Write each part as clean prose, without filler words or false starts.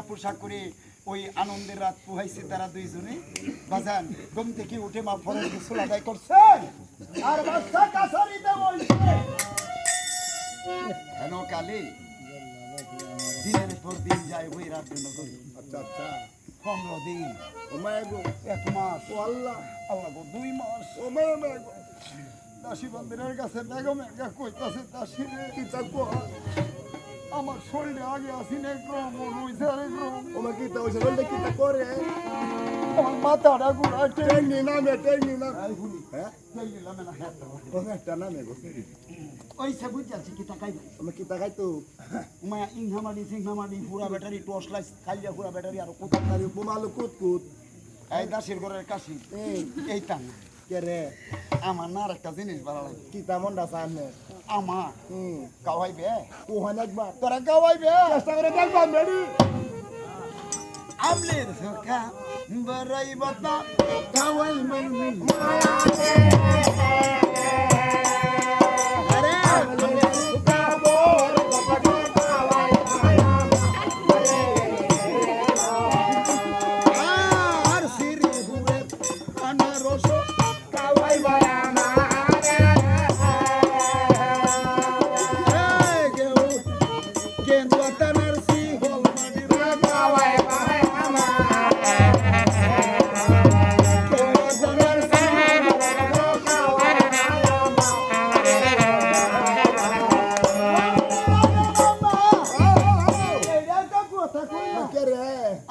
পোশাক করে ওই আনন্দের রাত পোহাইছে তারা দুইজনে বাজান ঘুম থেকে উঠে মা ফরজ গোসল আদায় করছে আর বাচ্চা কাছারিতে বলছে কেন কালে দিনের পর দিন যায় ওই রাত জন্য করি আচ্ছা আচ্ছা 15 দিন ও মায়া গো 1 মাস ও আল্লাহ আল্লাহ গো 2 মাস ও মায়া মায়া গো দাসী বন্ধের কাছে বেগমের গা কইতাছে দাসী রে কি চাকো আমার শরীরে আগে আসি না ক্রম হইছে রে ক্রম ও মা কি তা ওই বলতে কি তা করে আমার মাথাটা ঘুরাইতে টেঙ্গি নামে এই ভুলি হ্যাঁ এই নিলাম না হ্যাঁ ও একটা নামে গো ওই সে বুঝাচ্ছি কি টাকাই আমি কি তা খাইতো মায়া ইংহামাডি সিংহামাডি পুরা ব্যাটারি টর্চ লাইট খাইয়া পুরা ব্যাটারি আর কোথাও তারি বোমালো কুত এই দাসের ঘরের কাশি এই টান কে রে আমার না আর একটা জিনিস ভালো লাগে কি তা মন্ডা সামনে আমার গাওয়াইবে ও হয় একবার তোরা গাওয়াইবে চেষ্টা করে দেখবা মেরি আমলের সরকা বড়াই বাতা গাওয়াই মাইনি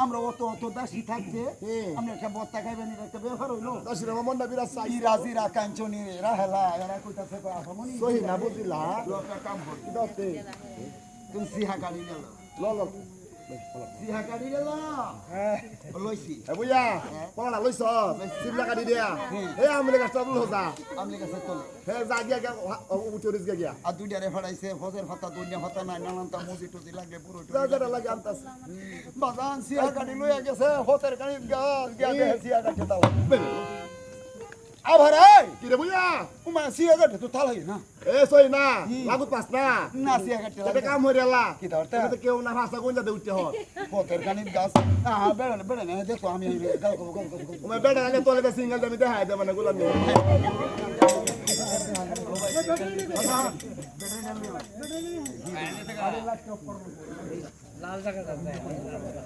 আমরা অত অত দাসী থাকতে আমরা একটা বত্তা খাইবেন একটা ব্যবহার হইলো দাসির মন্ডা বিরাজ চাই রাজিরা কাঞ্চনি রাহেলা এরা কইতাছে আসমনি সহি না বুঝিলা একটা কাম কর দতে তুমি সিহা গাড়ি গেল লল সিহা গাড়ি গেল হ্যাঁ লইছি এ বুইয়া পড়া লইছ সিবলা কাটি দিয়া এ আমলে গাছটা বুল হজা আমলি কাছে তোলে হে যা গিয়া উচরিস গিয়া আর দুইটারে ফাড়াইছে ফজের ফাতা দুনিয়া ফাতা নাই নানানটা মুজি টুজি লাগে পুরো যা লাগে আনতাস বাজান সিহা গাড়ি লইয়া গেছে হতের গাড়ি গাছ গিয়া দেখে সিহা গাড়ি দাও আবার এই কি রে বুইয়া উমা সিহা গাড়ি তো তালাই না এ সই না লাগু পাস না না সিহা গাড়ি এটা কাম হইরালা কি ধরতে এটা কেউ না ভাষা কইলা দে উঠতে হত হতের গাড়ি গাছ বেড়ে বেড়ে না দেখো আমি গাও গাও গাও ও মে বেটা আলে তোলে সিঙ্গেল দে দেখাই দে মানে গোলামি লাল জায়গা